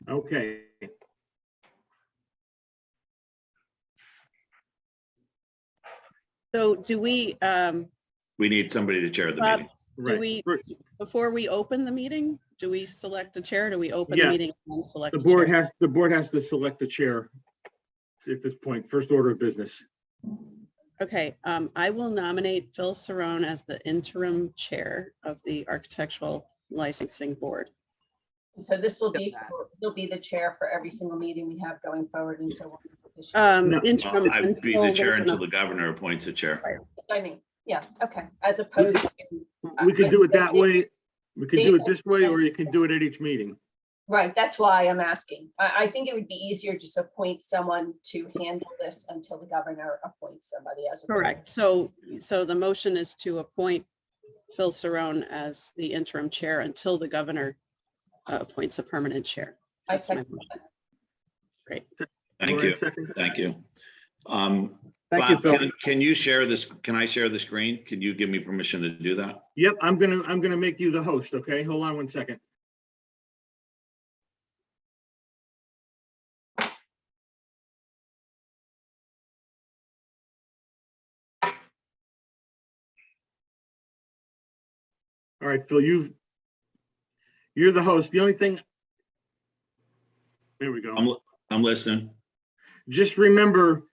Okay. So do we, We need somebody to chair the Bob, meeting. do Right. we, before we open the meeting, do we select a chair? Do we open the Yeah. meeting and select The a board chair? has to select the chair at this point, first order of business. Okay, I will nominate Phil Cerrone as the interim chair of the Architectural Licensing Board. So this will be, you'll be the chair for every single meeting we have going forward until one is official. No. Interim Well, I'd be the chair there's until enough- the governor appoints a chair. I mean, yeah, okay, as opposed to. We could do it that way. We could do it this way, or you can do it at each meeting. Right, that's why I'm asking. I think it would be easier just appoint someone to handle this until the governor appoints somebody as. opposed Correct. So the motion is to appoint Phil Cerrone as the interim chair until the governor appoints a permanent chair. I That's my second motion. that. Great. Thank Lorraine, you. second. Thank you. Thank you, Bob, Phil. can you share this? Can I share the screen? Can you give me permission to do that? Yep, I'm gonna make you the host, okay? Hold on one second. All right, Phil, you're the host. The only thing. There we go. I'm listening. Just remember,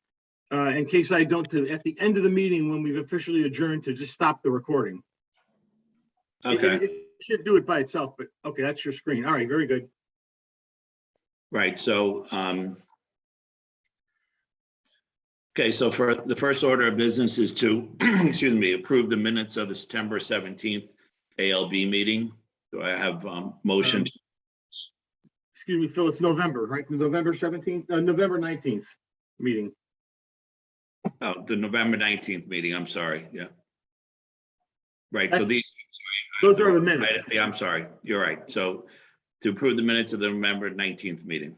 in case I don't, at the end of the meeting, when we've officially adjourned, to just stop the recording. Okay, It should do it by itself, but okay, that's your screen. All right, very good. right. So, okay, so for the first order of business is to, excuse me, approve the minutes of the September 17th ALB meeting. Do I have motion? Excuse me, Phil, it's November, right? November 17th, November 19th meeting. Oh, the November 19th meeting, I'm sorry, yeah. Right, so That's- Those are the minutes. Yeah, I'm sorry, you're right. So to approve the minutes of the November 19th meeting.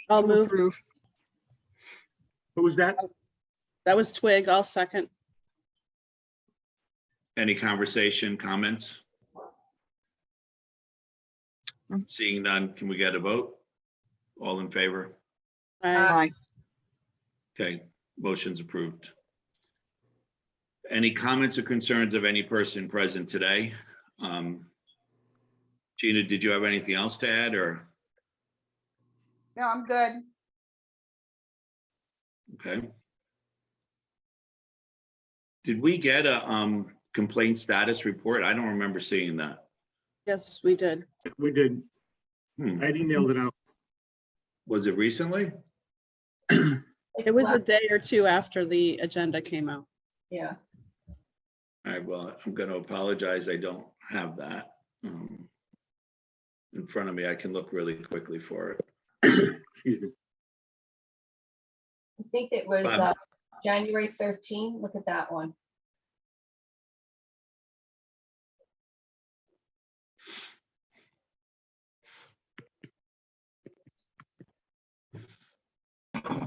I'll move. Who was that? That was Twig. I'll second. Any conversation, comments? Seeing none, can we get a vote? All in favor? Aye. Okay, motion's approved. Any comments or concerns of any person present today? Gina, did you have anything else to add, or? No, I'm good. Okay. Did we get a complaint status report? I don't remember seeing that. Yes, we did. We did. Hmm. I emailed it out. Was it recently? It was a day or two after the agenda came out. Yeah, All right, well, I'm going to apologize. I don't have that in front of me. I can look really quickly for it. Excuse me. I think it was Bob. January 13. Look at that one.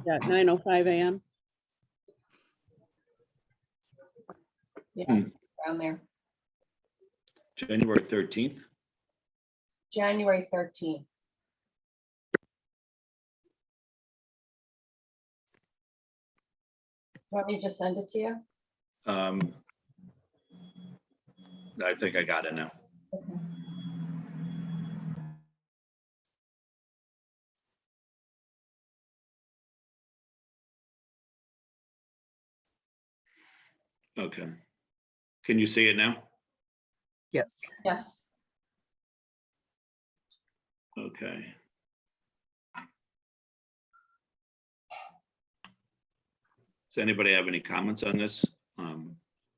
Yeah, 9:05 a.m. Yeah, Hmm. down there, January 13th. January 13. Want me to just send it to you? I think I got it now. Okay. Okay. Can you see it now? Yes. Yes. Okay. Does anybody have any comments on this?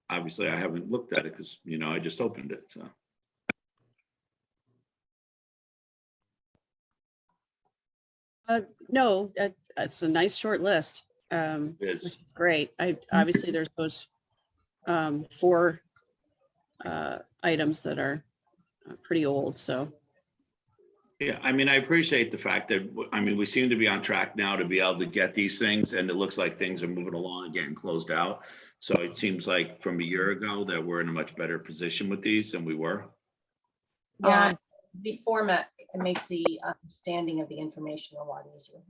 Obviously, I haven't looked at it because, you know, I just opened it, so. No, it's a nice short list. It Which is. is great. Obviously there's those 4 items that are pretty old, so. Yeah, I mean, I appreciate the fact that, I mean, we seem to be on track now to be able to get these things, and it looks like things are moving along and getting closed out. So it seems like from a year ago that we're in a much better position with these than we were. Yeah, the format it makes the understanding of the information a lot easier.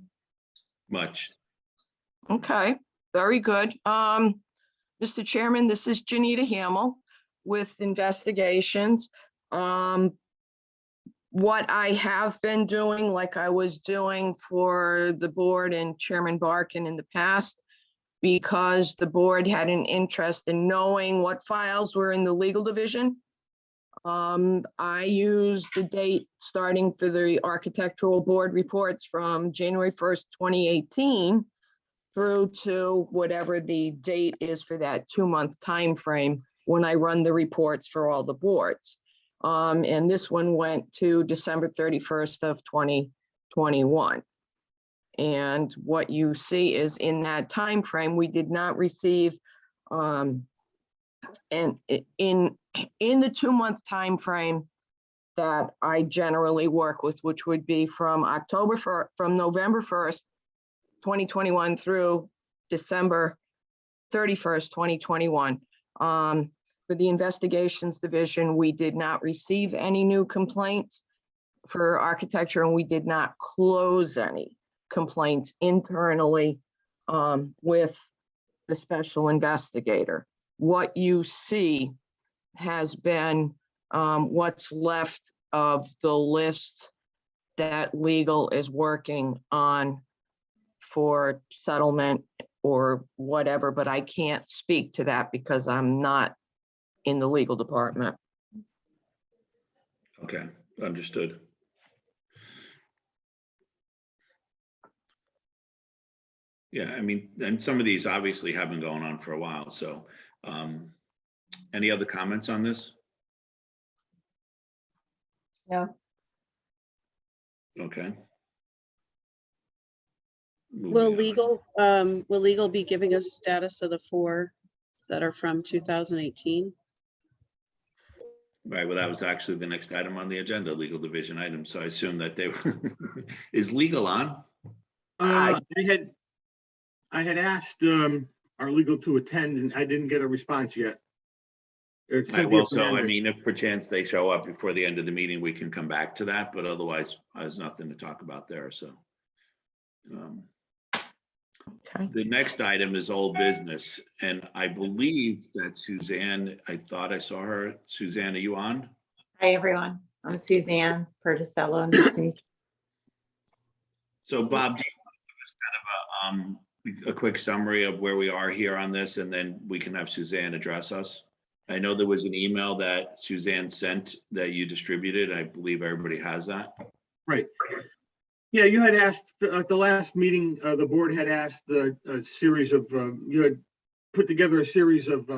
Much. Okay, very good. Mr. Chairman, this is Janita Hamel with Investigations. What I have been doing, like I was doing for the board and Chairman Barkin in the past, because the board had an interest in knowing what files were in the legal division. I used the date starting for the architectural board reports from January 1st, 2018 through to whatever the date is for that 2-month time frame when I run the reports for all the boards. And this one went to December 31st of 2021. And what you see is in that time frame, we did not receive, and in the 2-month time frame that I generally work with, which would be from November 1st, 2021 through December 31st, 2021. For the investigations division, we did not receive any new complaints for architecture, and we did not close any complaints internally with the special investigator. What you see has been what's left of the list that legal is working on for settlement or whatever, but I can't speak to that because I'm not in the legal department. Okay, understood. Yeah, I mean, and some of these obviously have been going on for a while, so any other comments on this? No. Okay. Will Moving on. legal be giving us status of the 4 that are from 2018? Right, well, that was actually the next item on the agenda, legal division item, so I assume that they were, is legal on? I had asked our legal to attend and I didn't get a response yet. It's Right, Cynthia well, so I Fernandez. mean, if perchance they show up before the end of the meeting, we can come back to that, but otherwise, there's nothing to talk about there, so. Okay. The next item is old business, and I believe that Suzanne, I thought I saw her. Suzanne, are you on? Hi, everyone. I'm Suzanne Perticello. Nice to meet you. So Bob, do you want to give us kind of a quick summary of where we are here on this, and then we can have Suzanne address us? I know there was an email that Suzanne sent that you distributed. I believe everybody has that. Right. Yeah, you had asked at the last meeting, the board had asked a series of, you had put together a series of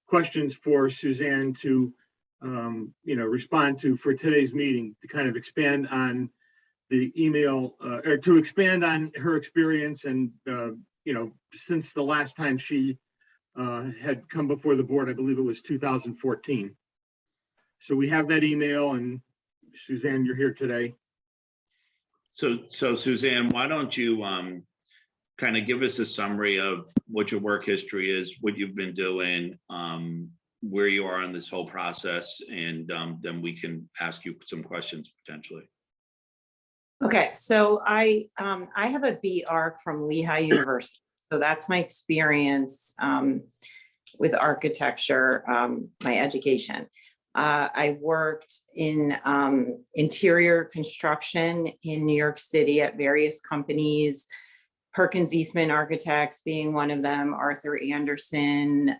questions for Suzanne to, respond to for today's meeting, to kind of expand on the email, or to expand on her experience and, since the last time she had come before the board, I believe it was 2014. So we have that email, and Suzanne, you're here today. So Suzanne, why don't you kind of give us a summary of what your work history is, what you've been doing, where you are in this whole process, and then we can ask you some questions potentially. Okay, so I have a BArch from Lehigh University. So that's my experience with architecture, my education. I worked in interior construction in New York City at various companies, Perkins Eastman Architects being one of them, Arthur Anderson,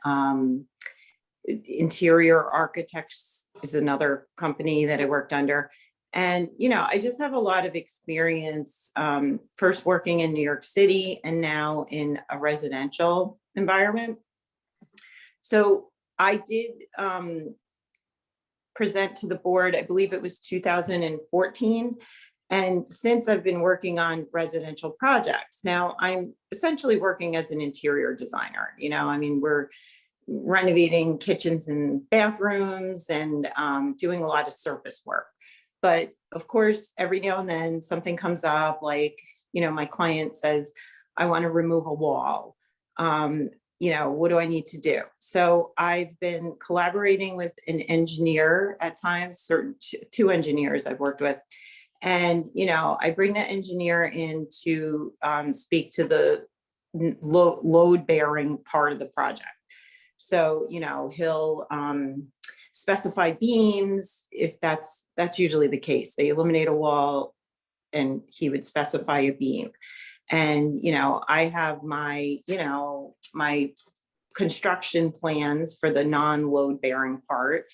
Interior Architects is another company that I worked under. And, I just have a lot of experience, first working in New York City and now in a residential environment. So I did present to the board, I believe it was 2014. And since I've been working on residential projects, now I'm essentially working as an interior designer. We're renovating kitchens and bathrooms and doing a lot of surface work. But of course, every now and then something comes up, like, my client says, I want to remove a wall. What do I need to do? So I've been collaborating with an engineer at times, two engineers I've worked with, And, I bring the engineer in to speak to the load bearing part of the project. So, he'll specify beams if that's usually the case. They eliminate a wall and he would specify a beam. And, I have my, my construction plans for the non-load bearing part.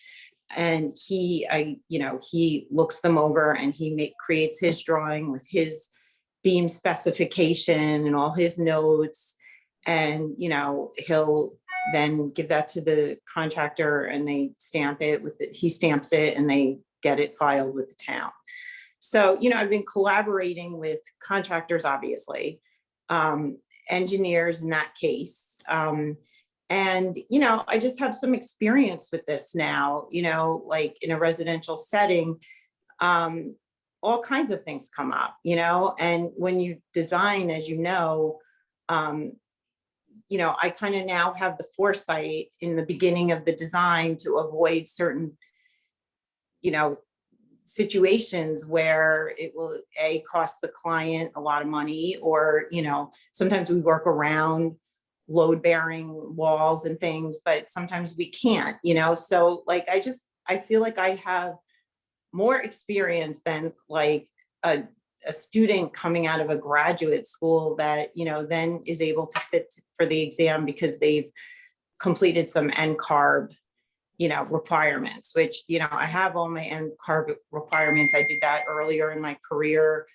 And he looks them over and he creates his drawing with his beam specification and all his notes. And, he'll then give that to the contractor and they stamp it he stamps it and they get it filed with the town. So, I've been collaborating with contractors, obviously, engineers in that case. And, I just have some experience with this now, like in a residential setting, all kinds of things come up, and when you design, as I kind of now have the foresight in the beginning of the design to avoid certain, situations where it will cost the client a lot of money, or, sometimes we work around load bearing walls and things, but sometimes we can't, so like, I feel like I have more experience than like a student coming out of a graduate school that, then is able to sit for the exam because they've completed some NCARB, requirements, which, I have all my NCARB requirements. I did that earlier in my career.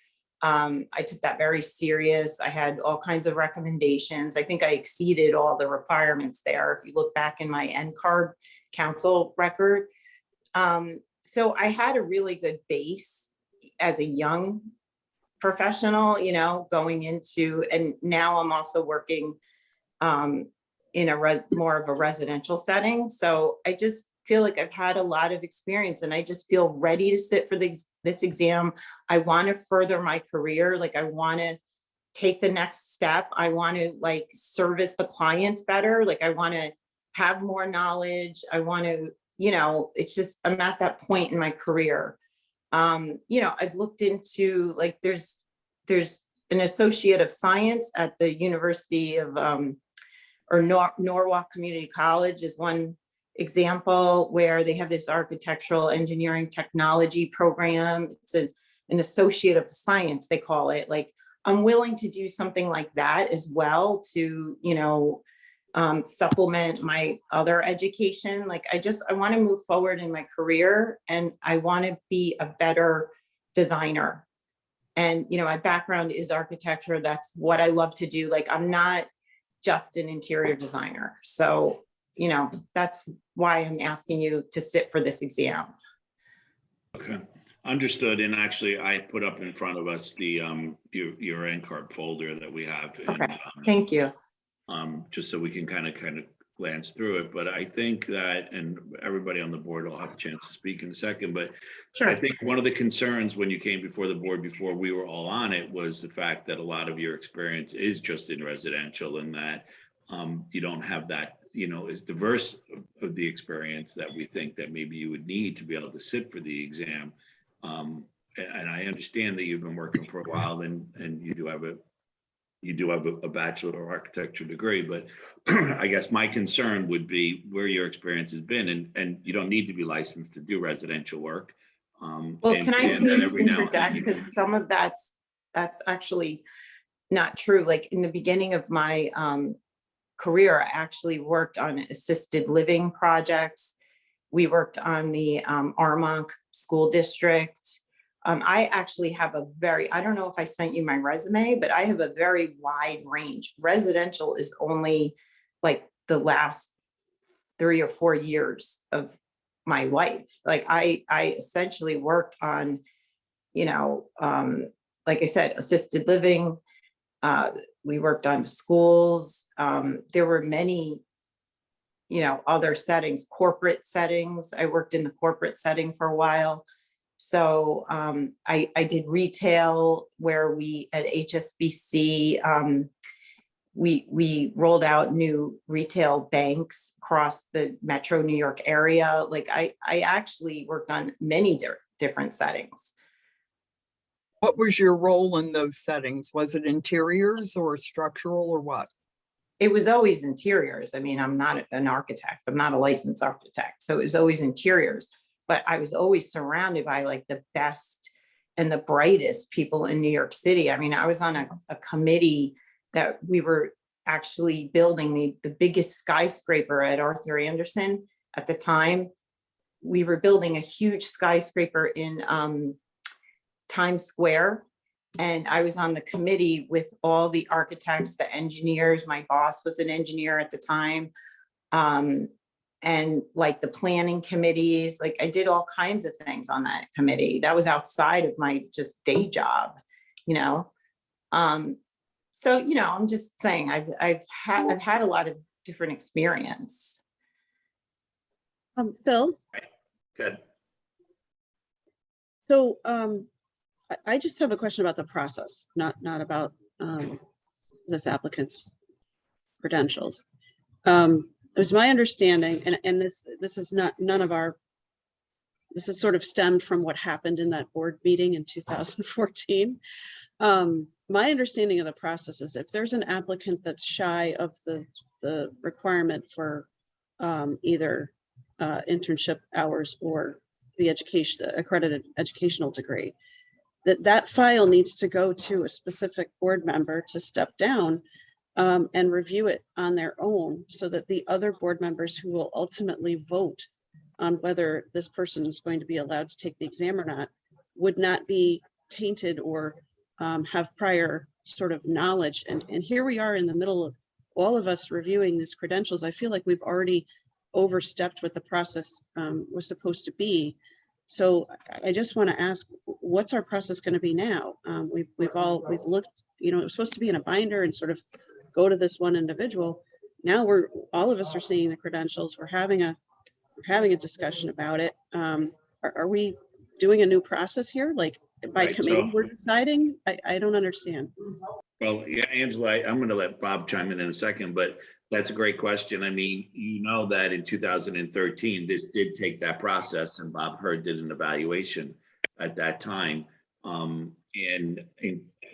I took that very serious. I had all kinds of recommendations. I think I exceeded all the requirements there. If you look back in my NCARB council record. So I had a really good base as a young professional, going into, and now I'm also working in more of a residential setting. So I just feel like I've had a lot of experience and I just feel ready to sit for this exam. I want to further my career. Like, I want to take the next step. I want to like service the clients better. Like, I want to have more knowledge. I want to, it's just, I'm at that point in my career. I've looked into like, there's an associate of science at the University of, Norwalk Community College is one example where they have this architectural engineering technology program. It's an associate of science, they call it. Like, I'm willing to do something like that as well to, supplement my other education. Like, I want to move forward in my career and I want to be a better designer. And, my background is architecture. That's what I love to do. Like, I'm not just an interior designer. So, that's why I'm asking you to sit for this exam. Okay, understood. And actually, I put up in front of us the your NCARB folder that we have. Okay, And, thank you. just so we can kind of glance through it. But I think that, and everybody on the board will have a chance to speak in a second, but Sure. I think one of the concerns when you came before the board, before we were all on it, was the fact that a lot of your experience is just in residential, and that you don't have that, as diverse of the experience that we think that maybe you would need to be able to sit for the exam. And I understand that you've been working for a while, and you do have a Bachelor of Architecture degree, but I guess my concern would be where your experience has been, and you don't need to be licensed to do residential work. Well, can I please interject? Because some of that's actually not true. Like, in the beginning of my career, I actually worked on assisted living projects. We worked on the Armonk School District. I actually have I don't know if I sent you my resume, but I have a very wide range. Residential is only like the last 3 or 4 years of my life. Like, I essentially worked on, like I said, assisted living. We worked on schools. There were many, other settings, corporate settings. I worked in the corporate setting for a while. So I did retail, where we at HSBC, we rolled out new retail banks across the metro New York area. Like, I actually worked on many different settings. What was your role in those settings? Was it interiors or structural or what? It was always interiors. I mean, I'm not an architect. I'm not a licensed architect. So it was always interiors, but I was always surrounded by like the best and the brightest people in New York City. I mean, I was on a committee that we were actually building the biggest skyscraper at Arthur Anderson at the time. We were building a huge skyscraper in Times Square. And I was on the committee with all the architects, the engineers. My boss was an engineer at the time. And like the planning committees, like I did all kinds of things on that committee. That was outside of my just day job, you know? So, you know, I'm just saying I've had a lot of different experience. Phil, Good. so I just have a question about the process, not about this applicant's credentials. It was my understanding, and this is not this is sort of stemmed from what happened in that board meeting in 2014. My understanding of the process is if there's an applicant that's shy of the requirement for either internship hours or the accredited educational degree, that file needs to go to a specific board member to step down and review it on their own, so that the other board members who will ultimately vote on whether this person is going to be allowed to take the exam or not would not be tainted or have prior sort of knowledge. And here we are in the middle of all of us reviewing these credentials. I feel like we've already overstepped what the process was supposed to be. So I just want to ask, what's our process going to be now? We've looked, you know, it was supposed to be in a binder and sort of go to this one individual. Now all of us are seeing the credentials. We're having a discussion about it. Are we doing a new process here? Like by Right, committee so- we're deciding? I don't understand. Well, yeah, Angela, I'm going to let Bob chime in a second, but that's a great question. I mean, you know that in 2013, this did take that process, and Bob Hurd did an evaluation at that time. And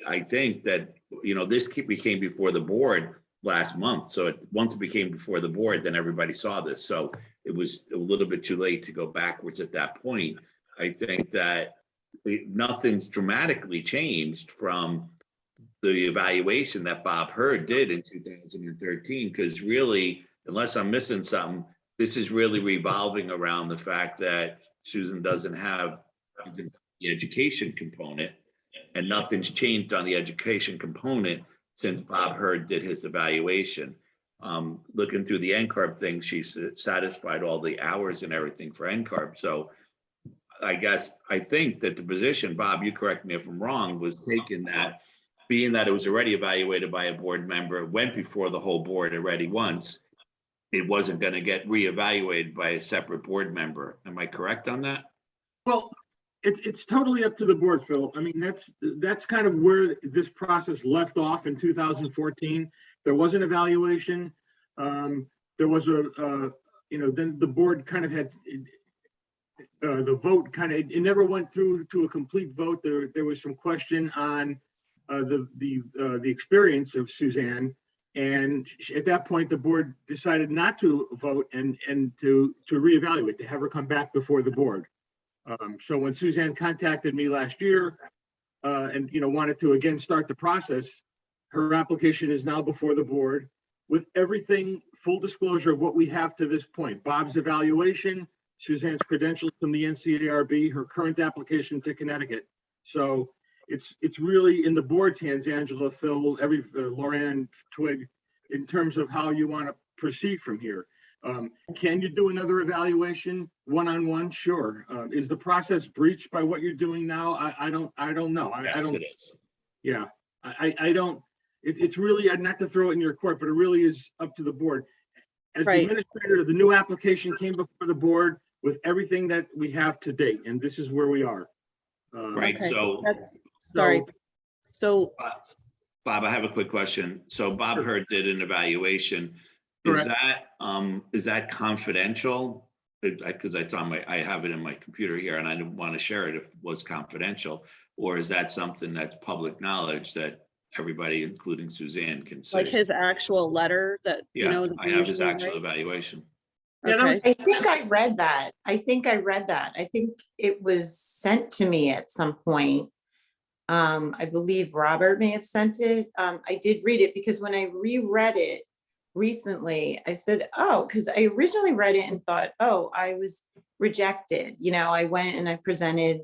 I think that, you know, this became before the board last month. So once it became before the board, then everybody saw this. So it was a little bit too late to go backwards at that point. I think that nothing's dramatically changed from the evaluation that Bob Hurd did in 2013, because really, unless I'm missing something, this is really revolving around the fact that Susan doesn't have the education component, and nothing's changed on the education component since Bob Hurd did his evaluation. Looking through the NCARB thing, she's satisfied all the hours and everything for NCARB. So I think that the position, Bob, you correct me if I'm wrong, was taken that being that it was already evaluated by a board member, went before the whole board already once, it wasn't going to get reevaluated by a separate board member. Am I correct on that? Well, it's totally up to the board, Phil. I mean, that's kind of where this process left off in 2014. There was an evaluation. There was then the board kind of had the vote kind of, it never went through to a complete vote. There was some question on the experience of Suzanne, and at that point the board decided not to vote and to reevaluate, to have her come back before the board. So when Suzanne contacted me last year and wanted to again start the process, her application is now before the board with everything, full disclosure of what we have to this point: Bob's evaluation, Suzanne's credentials from the NCARB, her current application to Connecticut. So it's really in the board's hands, Angela, Phil, Loran, Twig, in terms of how you want to proceed from here. Can you do another evaluation one-on-one? Sure. Is the process breached by what you're doing now? I don't know. Yes, I don't. it is. Yeah, I don't. It's really, not to throw it in your court, but it really is up to the board. As the Right. administrator, the new application came before the board with everything that we have to date, and this is where we are. Right. Okay, So, sorry. So Bob, I have a quick question. So Bob Sure. Hurd did an evaluation. Correct. Is that confidential? Because it's on I have it in my computer here, and I didn't want to share it if it was confidential. Or is that something that's public knowledge that everybody, including Suzanne, can see? Like his actual letter that, you Yeah, know. that I we have his usually actual write? evaluation. Yeah, that was- Okay, I think I read that. I think it was sent to me at some point. I believe Robert may have sent it. I did read it because when I reread it recently, I said, oh, because I originally read it and thought, oh, I was rejected. You know, I went and I presented,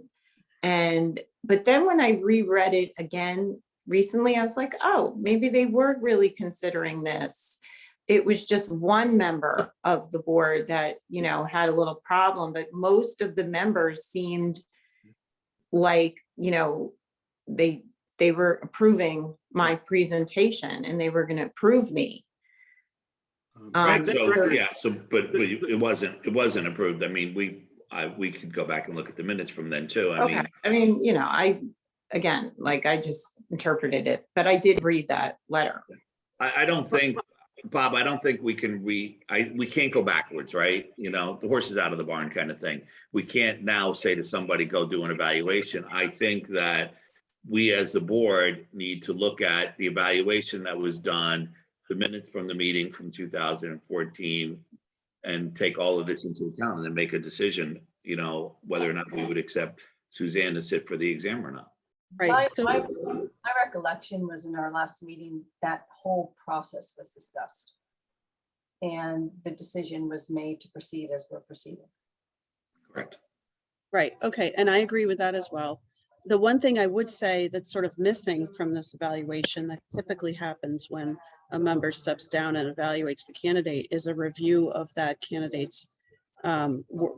but then when I reread it again recently, I was like, oh, maybe they were really considering this. It was just one member of the board that, you know, had a little problem, but most of the members seemed like, you know, they were approving my presentation and they were going to approve me. Right, So, that's- yeah, but it wasn't approved. I mean, we could go back and look at the minutes from then too. Okay. I mean, you know, I just interpreted it, but I did read that letter. I don't think, Bob, I don't think we can we can't go backwards, right? You know, the horse is out of the barn kind of thing. We can't now say to somebody, go do an evaluation. I think that we as the board need to look at the evaluation that was done, the minutes from the meeting from 2014, and take all of this into account and then make a decision, you know, whether or not we would accept Suzanne to sit for the exam or not. right. So, My recollection was in our last meeting, that whole process was discussed. And the decision was made to proceed as we're proceeding. Correct. right, okay, and I agree with that as well. The one thing I would say that's sort of missing from this evaluation that typically happens when a member steps down and evaluates the candidate is a review of that candidate's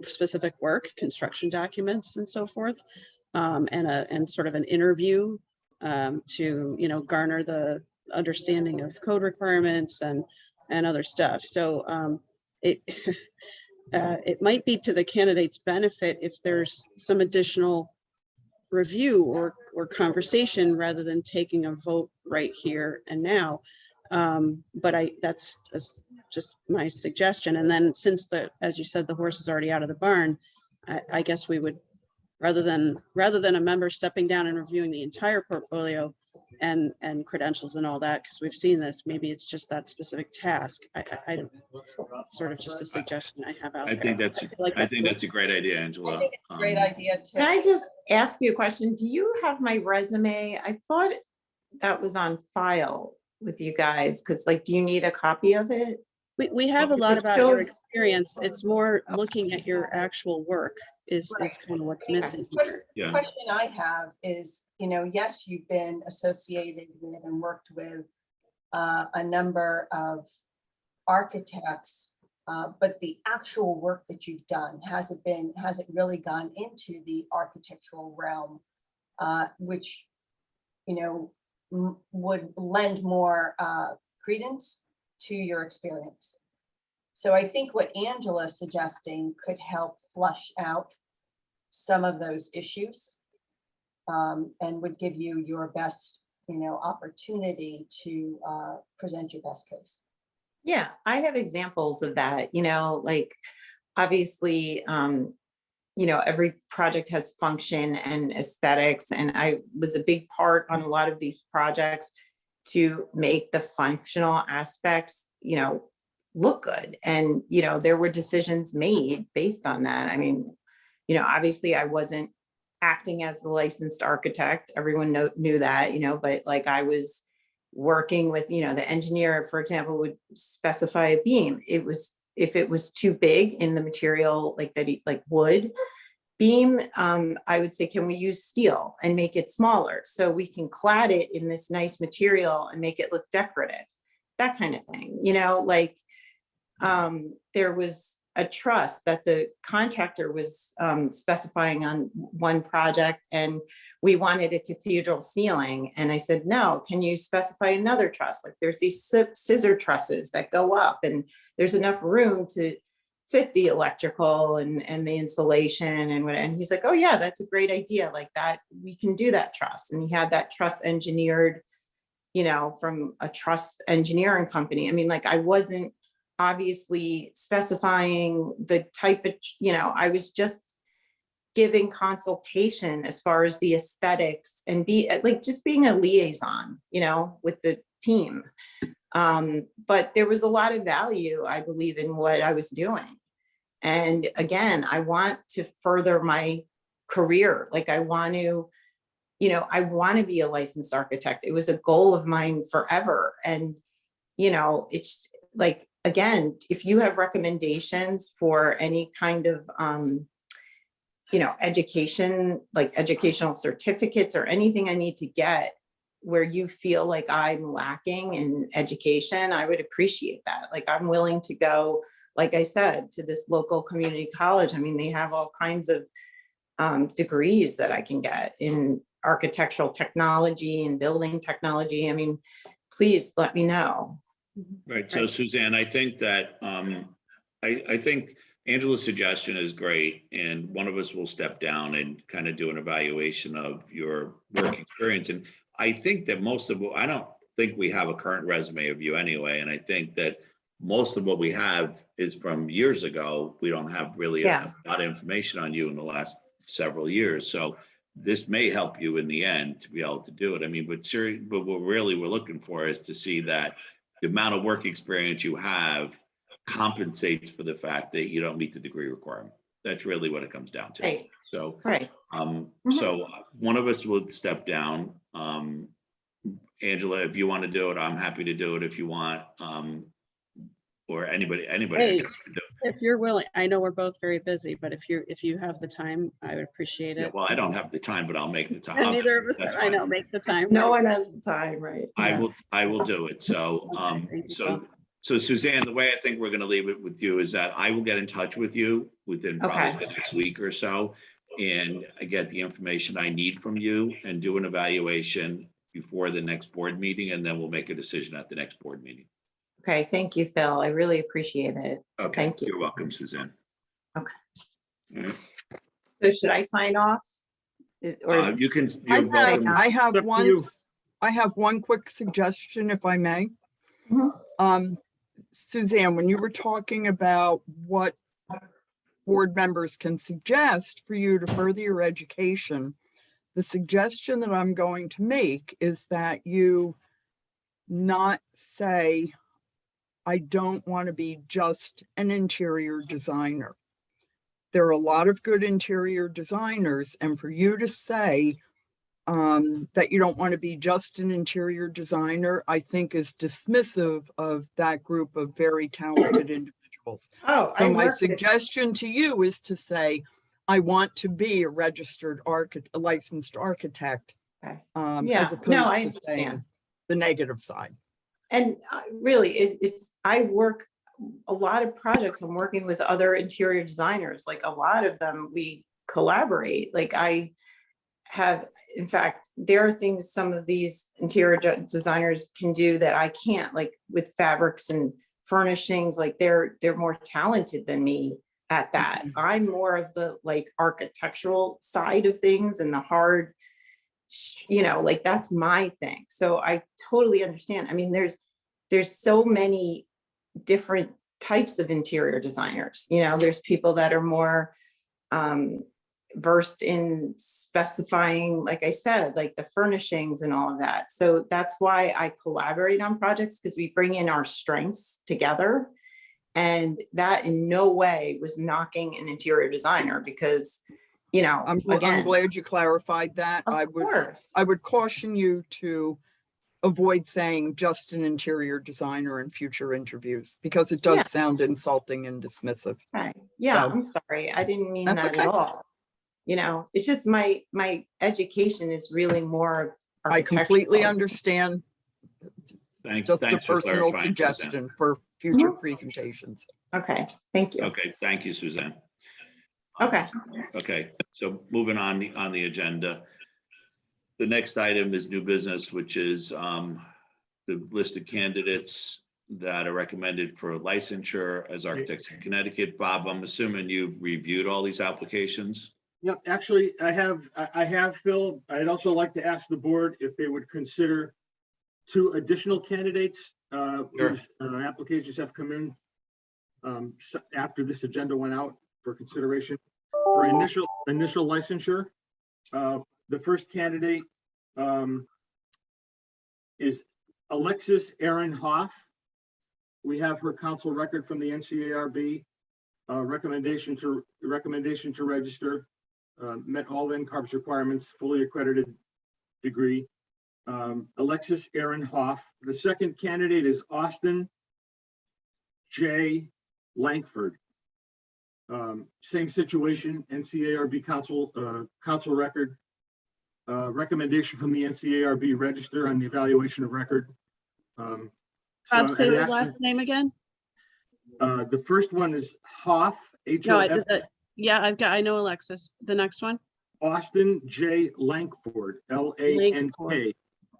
specific work, construction documents and so forth, and sort of an interview to, you know, garner the understanding of code requirements and other stuff. So it it might be to the candidate's benefit if there's some additional review or conversation rather than taking a vote right here and now. But that's just my suggestion. And then since as you said, the horse is already out of the barn, I guess we would, rather than a member stepping down and reviewing the entire portfolio and credentials and all that, because we've seen this, maybe it's just that specific task. I don't, it's sort of just a suggestion I have out there. I think that's a great idea, I Angela. think it's a great idea too. Can I just ask you a question? Do you have my resume? I thought that was on file with you guys, because like, do you need a copy of it? We have a lot It about your shows- experience. It's more looking at your actual work is kind of what's missing here. Yeah. Question I have is, you know, yes, you've been associated with and worked with a number of architects, but the actual work that you've done, has it really gone into the architectural realm, which, you know, would lend more credence to your experience? So I think what Angela's suggesting could help flush out some of those issues, and would give you your best, you know, opportunity to present your best case. Yeah, I have examples of that, you know, like obviously, you know, every project has function and aesthetics, and I was a big part on a lot of these projects to make the functional aspects, you know, look good. And, you know, there were decisions made based on that. I mean, you know, obviously I wasn't acting as the licensed architect. Everyone knew that, you know, but like I was working with, you know, the engineer, for example, would specify a beam. If it was too big in the material, like that, like wood beam, I would say, can we use steel and make it smaller so we can clad it in this nice material and make it look decorative, that kind of thing, you know, like there was a truss that the contractor was specifying on one project, and we wanted a cathedral ceiling. And I said, no, can you specify another truss? Like there's these scissor trusses that go up and there's enough room to fit the electrical and the insulation and what, and he's like, oh yeah, that's a great idea. Like that, we can do that truss. And he had that truss engineered, you know, from a truss engineering company. I mean, like I wasn't obviously specifying the type of, you know, I was just giving consultation as far as the aesthetics and be like, just being a liaison, you know, with the team. But there was a lot of value, I believe, in what I was doing. And again, I want to further my career. Like I want to, you know, I want to be a licensed architect. It was a goal of mine forever. And, you know, it's like, again, if you have recommendations for any kind of, you know, education, like educational certificates or anything I need to get where you feel like I'm lacking in education, I would appreciate that. Like I'm willing to go, like I said, to this local community college. I mean, they have all kinds of degrees that I can get in architectural technology and building technology. I mean, please let me know. Right, so Suzanne, I think that, I think Angela's suggestion is great, and one of us will step down and kind of do an evaluation of your work experience. And I think that I don't think we have a current resume of you anyway, and I think that most of what we have is from years ago. We don't have really a lot of information on you in the last several years. So this may help you in the end to be able to do it. I mean, but what really we're looking for is to see that the amount of work experience you have compensates for the fact that you don't meet the degree requirement. That's really what it comes down to. Right. So, Right. so one of us will step down. Angela, if you want to do it, I'm happy to do it if you want. Or anybody I Hey, guess can do it. If you're willing, I know we're both very busy, but if you have the time, I would appreciate Yeah, it. well, I don't have the time, but I'll make the time. And neither of us, That's I fine. know, make the time. No right? one has the time, right? I will do it. So, Okay, thank you, Phil. so Suzanne, the way I think we're going to leave it with you is that I will get in touch with you within probably Okay. the next week or so. And I get the information I need from you and do an evaluation before the next board meeting. And then we'll make a decision at the next board meeting. Okay, thank you, Phil. I really appreciate it. Okay, Thank you. you're welcome, Suzanne. Okay. All right. So should I sign off? Or You can, you're welcome. I have Up to you. one quick suggestion, if I may. Mhm. Suzanne, when you were talking about what board members can suggest for you to further your education, the suggestion that I'm going to make is that you not say, I don't want to be just an interior designer. There are a lot of good interior designers, and for you to say that you don't want to be just an interior designer, I think is dismissive of that group of very talented individuals. Oh, So I my work with- suggestion to you is to say, I want to be a registered a licensed architect, Okay. as Yeah, opposed no, I to saying understand. the negative side. And really, I work a lot of projects. I'm working with other interior designers. Like a lot of them, we collaborate. Like I have, in fact, there are things some of these interior designers can do that I can't, like with fabrics and furnishings. Like they're more talented than me at that. I'm more of the like architectural side of things and the hard, you know, like that's my thing. So I totally understand. I mean, there's so many different types of interior designers. You know, there's people that are more versed in specifying, like I said, like the furnishings and all of that. So that's why I collaborate on projects, because we bring in our strengths together. And that in no way was knocking an interior designer, because, you know, I'm again, glad you clarified that. of I course. would caution you to avoid saying just an interior designer in future interviews, because it does Yeah. sound insulting and dismissive. Okay. Yeah, So- I'm sorry. I didn't mean That's that okay. at all. You know, it's just my education is really more of I completely architectural. understand. Thanks Just a for personal clarifying, Suzanne. suggestion for future Mhm. presentations. Okay, thank you. Okay, thank you, Suzanne. Okay. Okay, so moving on the agenda. The next item is new business, which is the list of candidates that are recommended for licensure as architects in Connecticut. Bob, I'm assuming you've reviewed all these applications? Yep, actually, I have, Phil. I'd also like to ask the board if they would consider 2 additional candidates Sure. whose applications have come in after this agenda went out for consideration for initial initial licensure. The first candidate is Alexis Erin Hoff. We have her council record from the NCARB. Recommendation to register, met all the NCARB's requirements, fully accredited degree. Alexis Erin Hoff. The second candidate is Austin J. Langford. Same situation, NCARB council record. Recommendation from the NCARB register on the evaluation of record. Bob, So say I'd the ask last name again? the first one is Hoff, No, H-O-F, yeah, I know Alexis. The next one? Austin J. Lankford, Lankford,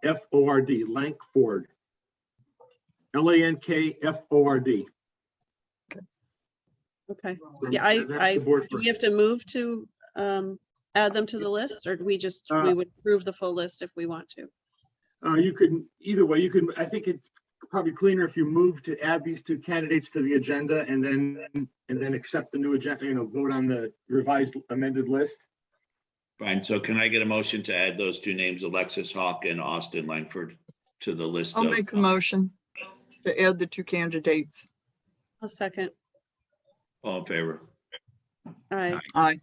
Lankford. Lankford. Okay. So Yeah, that's the board do for- we have to move to add them to the list, or do we just, we would approve the full list if we want to? You could, either way, you can, I think it's probably cleaner if you move to add these two candidates to the agenda and then accept the new agenda, vote on the revised amended list. Fine, so can I get a motion to add those two names, Alexis Hawk and Austin Langford, to the list I'll of? make a motion to add the two candidates. A second. All in favor? Aye. Aye.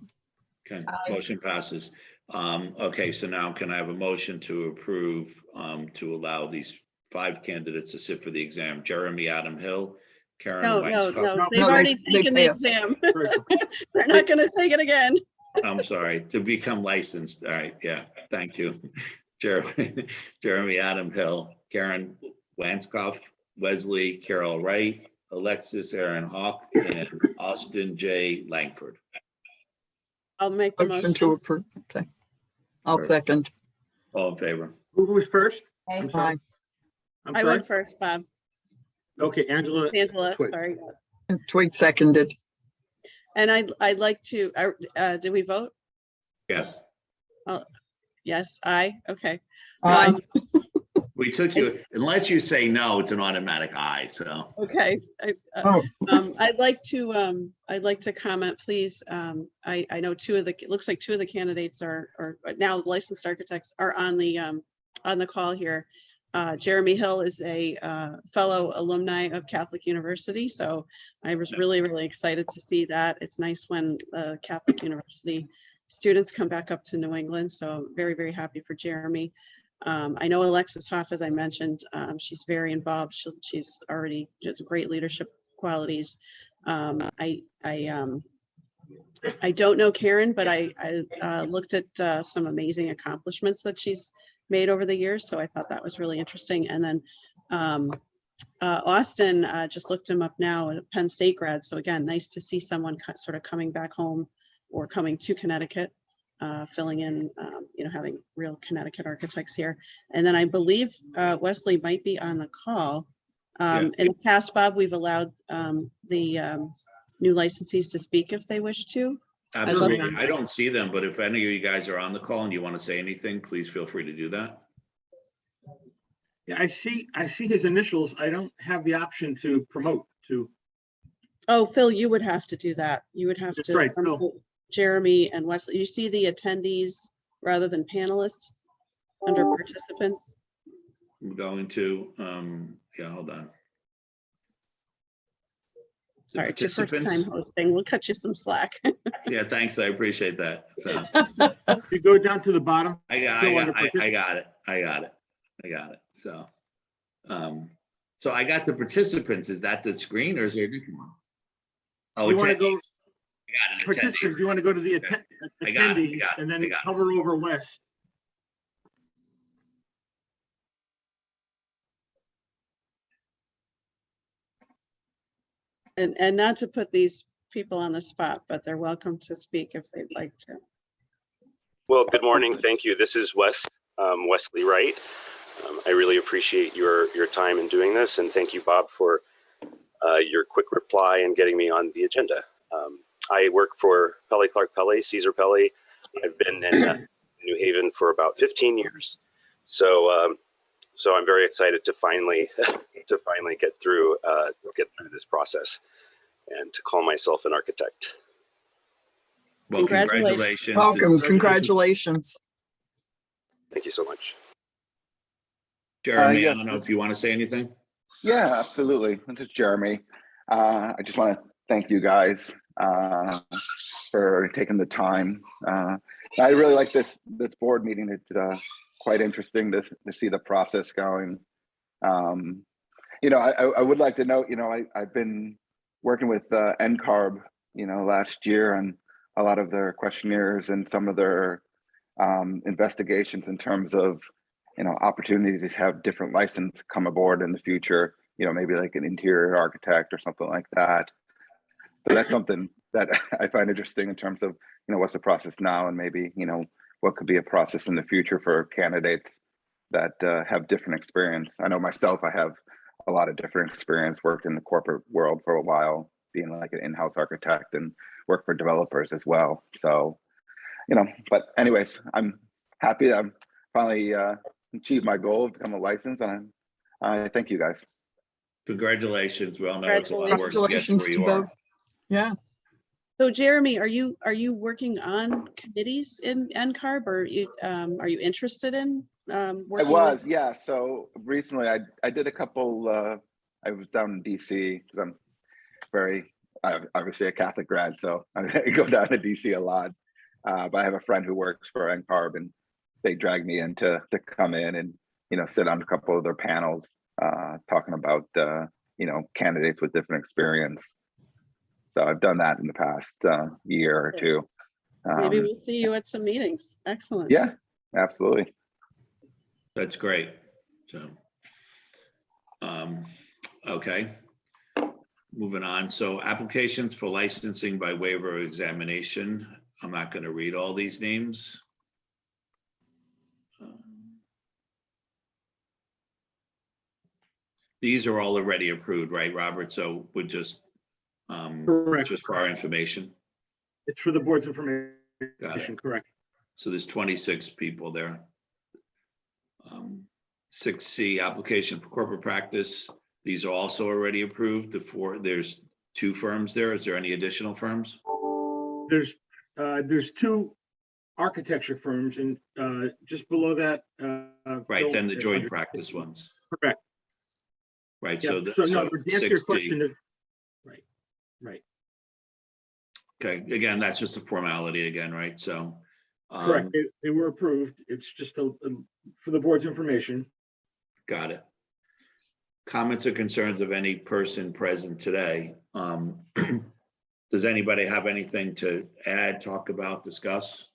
Okay, Aye. motion passes. Okay, so now can I have a motion to approve, to allow these 5 candidates to sit for the exam? Jeremy Adam Hill, Karen No, Weiskopf. they've No, already they taken the passed. exam. Right. They're not gonna take it again. I'm sorry, to become licensed. All right, yeah, thank you. Jeremy Adam Hill, Karen Weiskopf, Wesley Carroll Wright, Alexis Aaron Hawk, and Austin J. Langford. I'll make the Motion to motion. approve. Okay. I'll Sure. second. All in favor? Who was first? Okay. I'm sorry. Aye. I'm I sorry. went first, Bob. Okay, Angela. Angela, Twig. sorry. And Twig seconded. And I'd like to, did we vote? Yes. Yes, aye, okay. Aye. Um, We took you, unless you say no, it's an automatic aye, so. Okay, Oh, I'd like to comment, please. I know it looks like 2 of the candidates are now licensed architects are on the call here. Jeremy Hill is a fellow alumni of Catholic University, so I was really, really excited to see that. It's nice when Catholic University students come back up to New England, so very, very happy for Jeremy. I know Alexis Hoff, as I mentioned, she's very involved. She's already has great leadership qualities. I don't know Karen, but I looked at some amazing accomplishments that she's made over the years. So I thought that was really interesting. And then Austin, just looked him up now, a Penn State grad. So again, nice to see someone sort of coming back home or coming to Connecticut, filling in, having real Connecticut architects here. And then I believe Wesley might be on the call. In the past, Bob, we've allowed the new licensees to speak if they wish to. Absolutely. I don't see them, but if any of you guys are on the call and you want to say anything, please feel free to do that. Yeah, I see his initials. I don't have the option to promote to. Oh, Phil, you would have to do that. You would have That's to. right, Phil. promote Jeremy and Wesley. You see the attendees rather than panelists under participants. I'm going to, hold on. The Sorry, it's your first time participants- hosting. We'll cut you some slack. Yeah, thanks. I appreciate that. So You go down to the bottom. I Phil, under got it. So, so I got the participants. Is that the screen or is there a different one? Oh, You wanna go- attendees. I got it. Participants, Attendees. you want to go to the Okay. I got it, I attendees got it, and I then got it. hover over West. And not to put these people on the spot, but they're welcome to speak if they'd like to. Well, good morning. Thank you. This is Wesley Wright. I really appreciate your time in doing this, and thank you, Bob, for your quick reply and getting me on the agenda. I work for Pelley Clark Pelley, Caesar Pelley. I've been in New Haven for about 15 years, so I'm very excited to finally get through this process and to call myself an architect. Well, Congratulations. congratulations. Welcome, It's- congratulations. Thank you so much. Jeremy, I yes, don't know this- if you want to say anything. Yeah, absolutely. This is Jeremy. I just want to thank you guys for taking the time. I really like this board meeting. It's quite interesting to see the process going. You know, I would like to note, you know, I've been working with NCARB, you know, last year on a lot of their questionnaires and some of their investigations in terms of, you know, opportunities to have different license come aboard in the future, you know, maybe like an interior architect or something like that. So that's something that I find interesting in terms of, you know, what's the process now and maybe, you know, what could be a process in the future for candidates that have different experience. I know myself, I have a lot of different experience, worked in the corporate world for a while, being like an in-house architect and work for developers as well. So, you know, but anyways, I'm happy that I'm finally achieved my goal of become a license, and I thank you guys. Congratulations. We all know it's a lot of work to get to Congratulations where to you both. are. Yeah, So Jeremy, are you working on committees in NCARB, or are you interested in I working? was, with- yeah. So recently I did a couple, I was down in DC because I'm obviously a Catholic grad, so I go down to DC a lot. But I have a friend who works for NCARB, and they dragged me in to come in and, you know, sit on a couple of their panels talking about, you know, candidates with different experience. So I've done that in the past year or two. Maybe we'll see you at some meetings. Excellent. Yeah, absolutely. That's great. So, okay. Moving on. So applications for licensing by waiver of examination. I'm not going to read all these names. These are all already approved, right, Robert? So we're just, Correct. just for our information. It's for the board's Got information, it. correct? So there's 26 people there. 6C, application for corporate practice. These are also already approved. There's 2 firms there. Is there any additional firms? There's 2 architecture firms, and just below that. Right, then the Phil- joint practice ones. Correct. Right, Yeah, so so no, so to answer your 60. question, right, Okay, again, that's just a formality again, right? So. correct. They were approved. It's just for the board's information. Got it. Comments or concerns of any person present today? Does anybody have anything to add, talk about, discuss?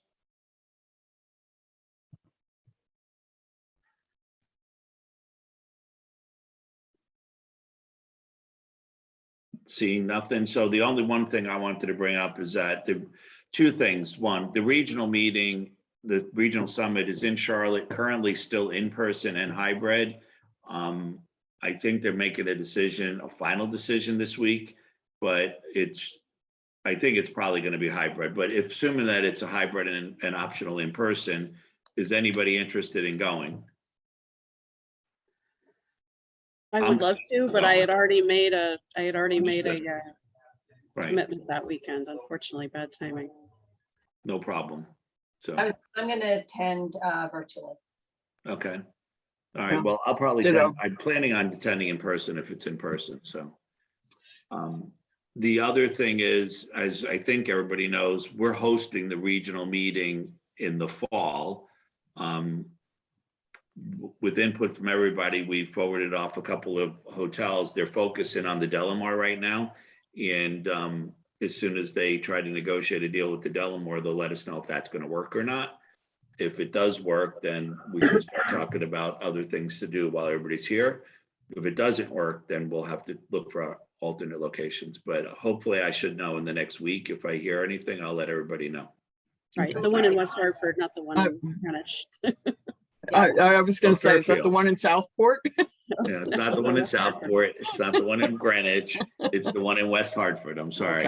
Seeing nothing. So the only one thing I wanted to bring up is that the 2 things. One, the regional meeting, the regional summit is in Charlotte, currently still in person and hybrid. I think they're making a final decision this week, but I think it's probably going to be hybrid. But if assuming that it's a hybrid and optional in person, is anybody interested in going? I would love to, but I had already made a Understood. Right, commitment that weekend. Unfortunately, bad timing. no problem. So, I'm going to attend virtually. okay. All Yeah. right, well, I'll probably, Ditto. I'm planning on attending in person if it's in person, so. The other thing is, as I think everybody knows, we're hosting the regional meeting in the fall. With input from everybody, we forwarded off a couple of hotels. They're focusing on the Delamar right now. And as soon as they try to negotiate a deal with the Delamar, they'll let us know if that's going to work or not. If it does work, then we can start talking about other things to do while everybody's here. If it doesn't work, then we'll have to look for alternate locations. But hopefully I should know in the next week. If I hear anything, I'll let everybody know. Right, the one in West Hartford, not the one in Greenwich. I was going Well, to say, is that the Fairfield. one in Southport? Yeah, it's not the one in Southport. It's not the one in Greenwich. It's the one in West Hartford. I'm sorry.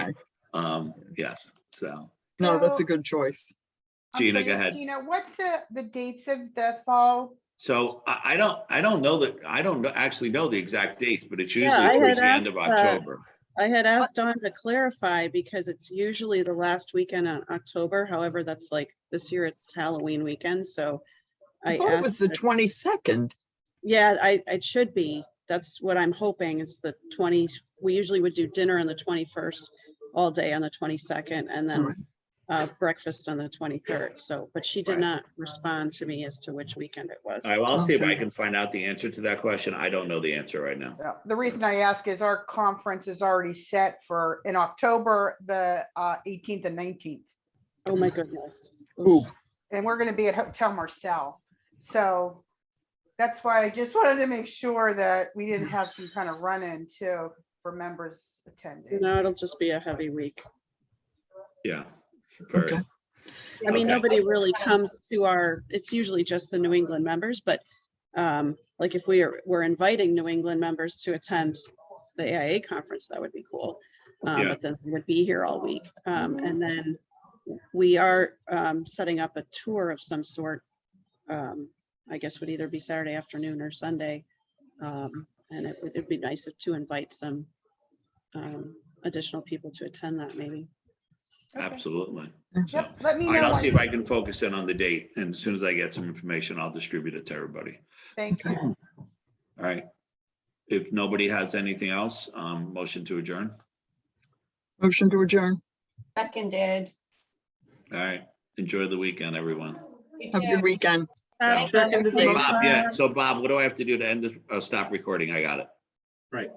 Okay. Yes, so No, that's a good choice. Gina, I'm go sorry, ahead. Gina, what's the dates of the fall? So I don't know that, I don't actually know the exact dates, but it's Yeah, usually I towards had the end of asked, October. I had asked Dawn to clarify because it's usually the last weekend in October. However, that's like, this year it's Halloween weekend, so I I thought it was asked. the her- 22nd. Yeah, it should be. That's what I'm hoping. It's the 20, we usually would do dinner on the 21st, all day on the 22nd, and Alright. then breakfast on the 23rd. So, but she did Right. not respond to me as to which weekend it was. All right, well, I'll see if I Okay. can find out the answer to that question. I don't know the answer right now. Yeah, the reason I ask is our conference is already set for in October, the 18th and 19th. Oh, my goodness. Ooh. And we're gonna be at Hotel Marcel. So that's why I just wanted to make sure that we didn't have some kind of run-in too for members attending. No, it'll just be a heavy week. Yeah. Very- Okay. I mean, Okay. nobody really comes to it's usually just the New England members, but like if we're inviting New England members to attend the AIA conference, that would be cool. Yeah. But then they would be here all week. And then we are setting up a tour of some sort. I guess would either be Saturday afternoon or Sunday. And it'd be nice to invite some additional people to attend that maybe. Okay. Absolutely. So, Yep, let me all right, know. I'll see if when- I can focus in on the date, and as soon as I get some information, I'll distribute it to everybody. Thank you. All right. If nobody has anything else, motion to adjourn. Motion to adjourn. Seconded. All right. Enjoy the weekend, everyone. You Have a too. good weekend. Second So motion. Bob, yeah, so Bob, what do I have to do to end this, stop recording? I got it. Right.